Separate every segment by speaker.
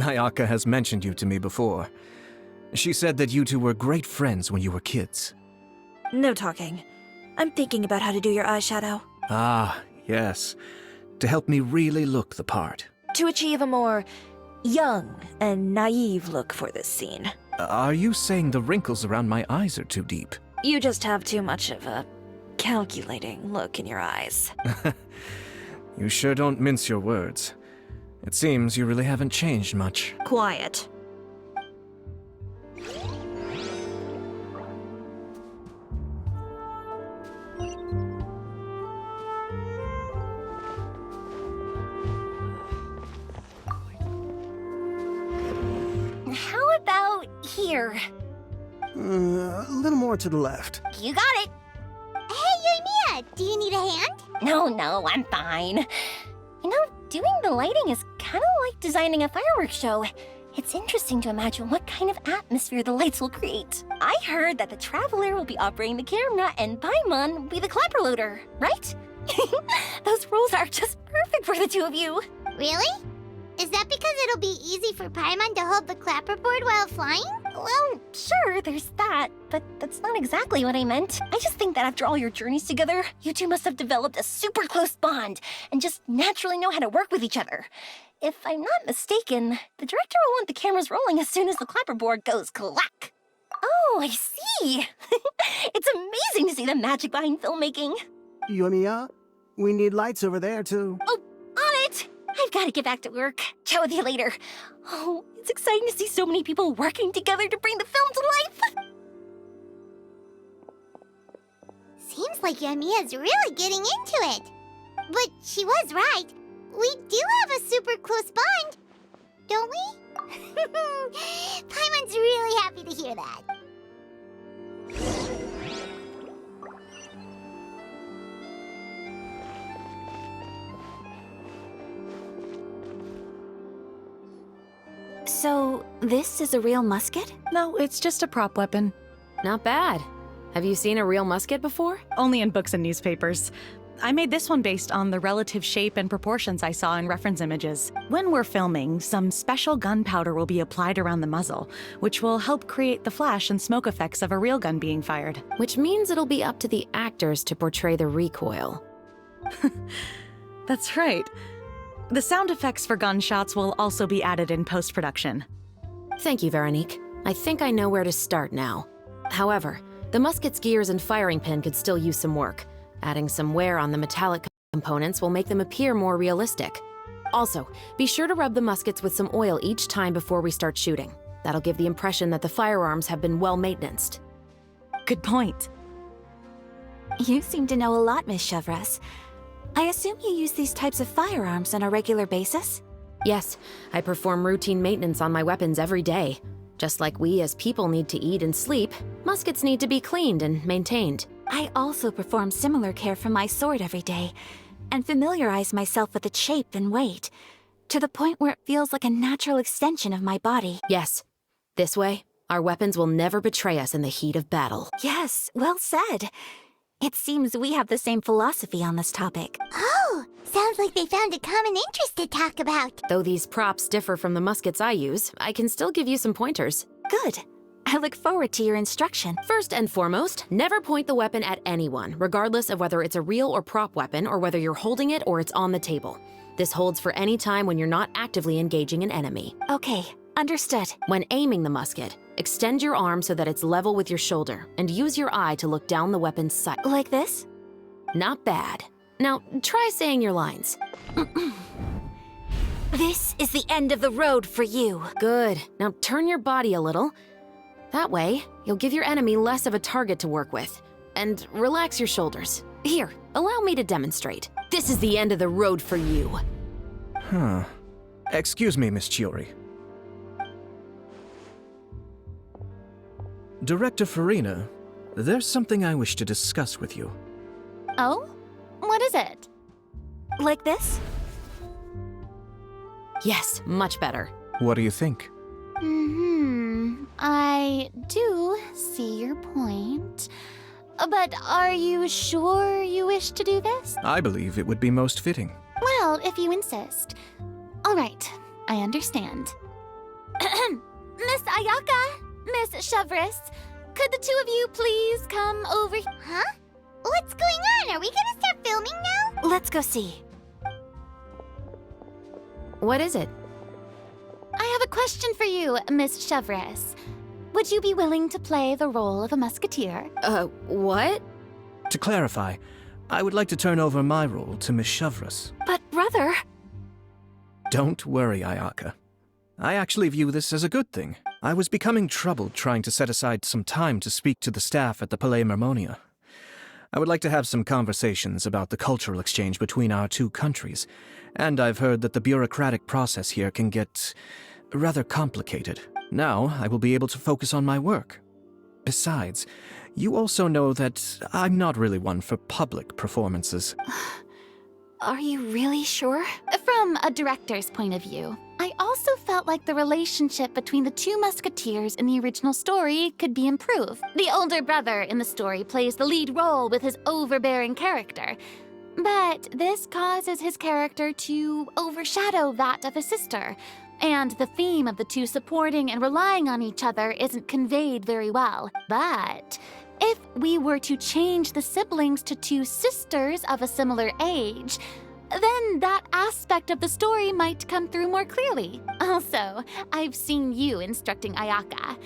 Speaker 1: Ayaka has mentioned you to me before. She said that you two were great friends when you were kids.
Speaker 2: No talking. I'm thinking about how to do your eyeshadow.
Speaker 1: Ah, yes. To help me really look the part.
Speaker 2: To achieve a more young and naive look for this scene.
Speaker 1: Are you saying the wrinkles around my eyes are too deep?
Speaker 2: You just have too much of a calculating look in your eyes.
Speaker 1: You sure don't mince your words. It seems you really haven't changed much.
Speaker 2: Quiet.
Speaker 3: How about here?
Speaker 4: A little more to the left.
Speaker 3: You got it.
Speaker 5: Hey, Yoimiya, do you need a hand?
Speaker 3: No, I'm fine. You know, doing the lighting is kind of like designing a fireworks show. It's interesting to imagine what kind of atmosphere the lights will create. I heard that the Traveler will be operating the camera and Paimon will be the clapper loader, right? Those roles are just perfect for the two of you.
Speaker 5: Really? Is that because it'll be easy for Paimon to hold the clapperboard while flying?
Speaker 3: Well, sure, there's that, but that's not exactly what I meant. I just think that after all your journeys together, you two must have developed a super close bond and just naturally know how to work with each other. If I'm not mistaken, the director will want the cameras rolling as soon as the clapperboard goes clack. Oh, I see. It's amazing to see the magic behind filmmaking.
Speaker 4: Yoimiya, we need lights over there, too.
Speaker 3: Oh, on it! I've got to get back to work. Chat with you later. Oh, it's exciting to see so many people working together to bring the film to life.
Speaker 5: Seems like Yoimiya's really getting into it. But she was right. We do have a super close bond, don't we? Paimon's really happy to hear that.
Speaker 6: So, this is a real musket?
Speaker 7: No, it's just a prop weapon.
Speaker 8: Not bad. Have you seen a real musket before?
Speaker 7: Only in books and newspapers. I made this one based on the relative shape and proportions I saw in reference images. When we're filming, some special gunpowder will be applied around the muzzle, which will help create the flash and smoke effects of a real gun being fired.
Speaker 8: Which means it'll be up to the actors to portray the recoil.
Speaker 7: That's right. The sound effects for gunshots will also be added in post-production.
Speaker 8: Thank you, Veronique. I think I know where to start now. However, the musket's gears and firing pin could still use some work. Adding some wear on the metallic components will make them appear more realistic. Also, be sure to rub the muskets with some oil each time before we start shooting. That'll give the impression that the firearms have been well maintained.
Speaker 7: Good point.
Speaker 6: You seem to know a lot, Miss Chevres. I assume you use these types of firearms on a regular basis?
Speaker 8: Yes, I perform routine maintenance on my weapons every day. Just like we as people need to eat and sleep, muskets need to be cleaned and maintained.
Speaker 6: I also perform similar care for my sword every day, and familiarize myself with its shape and weight, to the point where it feels like a natural extension of my body.
Speaker 8: Yes. This way, our weapons will never betray us in the heat of battle.
Speaker 6: Yes, well said. It seems we have the same philosophy on this topic.
Speaker 5: Oh, sounds like they found a common interest to talk about.
Speaker 8: Though these props differ from the muskets I use, I can still give you some pointers.
Speaker 6: Good. I look forward to your instruction.
Speaker 8: First and foremost, never point the weapon at anyone, regardless of whether it's a real or prop weapon or whether you're holding it or it's on the table. This holds for any time when you're not actively engaging an enemy.
Speaker 6: Okay, understood.
Speaker 8: When aiming the musket, extend your arm so that it's level with your shoulder and use your eye to look down the weapon's sight.
Speaker 6: Like this?
Speaker 8: Not bad. Now, try saying your lines.
Speaker 6: This is the end of the road for you.
Speaker 8: Good. Now turn your body a little. That way, you'll give your enemy less of a target to work with. And relax your shoulders. Here, allow me to demonstrate. This is the end of the road for you.
Speaker 1: Huh. Excuse me, Miss Chiori. Director Farina, there's something I wish to discuss with you.
Speaker 3: Oh? What is it?
Speaker 6: Like this?
Speaker 8: Yes, much better.
Speaker 1: What do you think?
Speaker 3: I do see your point. But are you sure you wish to do this?
Speaker 1: I believe it would be most fitting.
Speaker 3: Well, if you insist. All right, I understand.
Speaker 6: Miss Ayaka, Miss Chevris, could the two of you please come over?
Speaker 5: Huh? What's going on? Are we gonna start filming now?
Speaker 6: Let's go see.
Speaker 8: What is it?
Speaker 6: I have a question for you, Miss Chevris. Would you be willing to play the role of a musketeer?
Speaker 8: What?
Speaker 1: To clarify, I would like to turn over my role to Miss Chevris.
Speaker 6: But brother...
Speaker 1: Don't worry, Ayaka. I actually view this as a good thing. I was becoming troubled trying to set aside some time to speak to the staff at the Palais Mermonia. I would like to have some conversations about the cultural exchange between our two countries, and I've heard that the bureaucratic process here can get rather complicated. Now, I will be able to focus on my work. Besides, you also know that I'm not really one for public performances.
Speaker 6: Are you really sure? From a director's point of view, I also felt like the relationship between the two musketeers in the original story could be improved. The older brother in the story plays the lead role with his overbearing character, but this causes his character to overshadow that of his sister, and the theme of the two supporting and relying on each other isn't conveyed very well. But if we were to change the siblings to two sisters of a similar age, then that aspect of the story might come through more clearly. Also, I've seen you instructing Ayaka.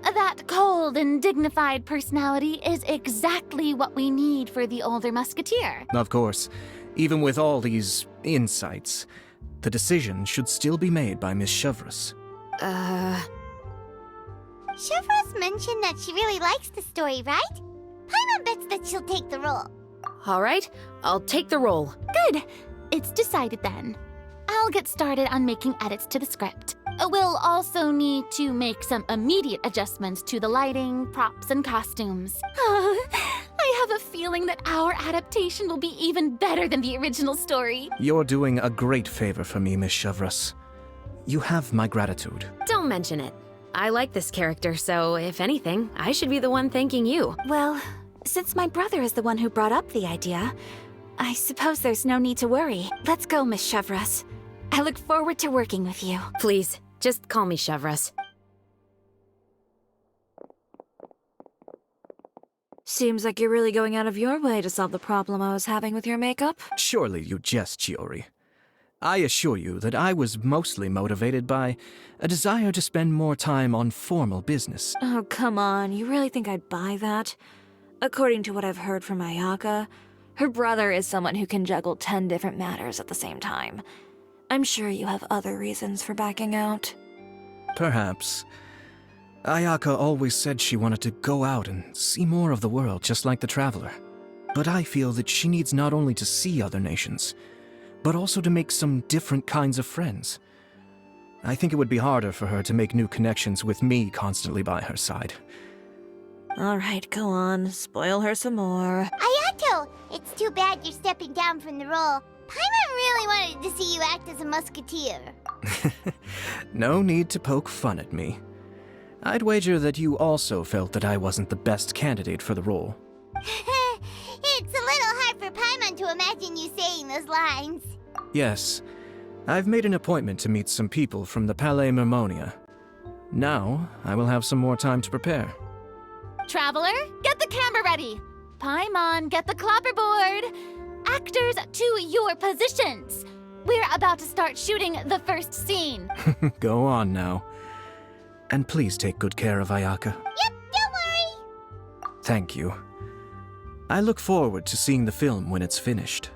Speaker 6: That cold and dignified personality is exactly what we need for the older musketeer.
Speaker 1: Of course, even with all these insights, the decision should still be made by Miss Chevris.
Speaker 5: Chevros mentioned that she really likes the story, right? Paimon bets that she'll take the role.
Speaker 8: All right, I'll take the role.
Speaker 6: Good. It's decided then. I'll get started on making edits to the script. We'll also need to make some immediate adjustments to the lighting, props, and costumes. I have a feeling that our adaptation will be even better than the original story.
Speaker 1: You're doing a great favor for me, Miss Chevris. You have my gratitude.
Speaker 8: Don't mention it. I like this character, so if anything, I should be the one thanking you.
Speaker 2: Well, since my brother is the one who brought up the idea, I suppose there's no need to worry. Let's go, Miss Chevris. I look forward to working with you.
Speaker 8: Please, just call me Chevris.
Speaker 2: Seems like you're really going out of your way to solve the problem I was having with your makeup.
Speaker 1: Surely you jest, Chiori. I assure you that I was mostly motivated by a desire to spend more time on formal business.
Speaker 2: Oh, come on. You really think I'd buy that? According to what I've heard from Ayaka, her brother is someone who can juggle 10 different matters at the same time. I'm sure you have other reasons for backing out.
Speaker 1: Perhaps. Ayaka always said she wanted to go out and see more of the world, just like the Traveler. But I feel that she needs not only to see other nations, but also to make some different kinds of friends. I think it would be harder for her to make new connections with me constantly by her side.
Speaker 2: All right, go on. Spoil her some more.
Speaker 5: Ayato, it's too bad you're stepping down from the role. Paimon really wanted to see you act as a musketeer.
Speaker 1: No need to poke fun at me. I'd wager that you also felt that I wasn't the best candidate for the role.
Speaker 5: It's a little hard for Paimon to imagine you saying those lines.
Speaker 1: Yes, I've made an appointment to meet some people from the Palais Mermonia. Now, I will have some more time to prepare.
Speaker 6: Traveler, get the camera ready. Paimon, get the clapperboard. Actors, to your positions. We're about to start shooting the first scene.
Speaker 1: Go on now. And please take good care of Ayaka.
Speaker 5: Yep, don't worry.
Speaker 1: Thank you. I look forward to seeing the film when it's finished.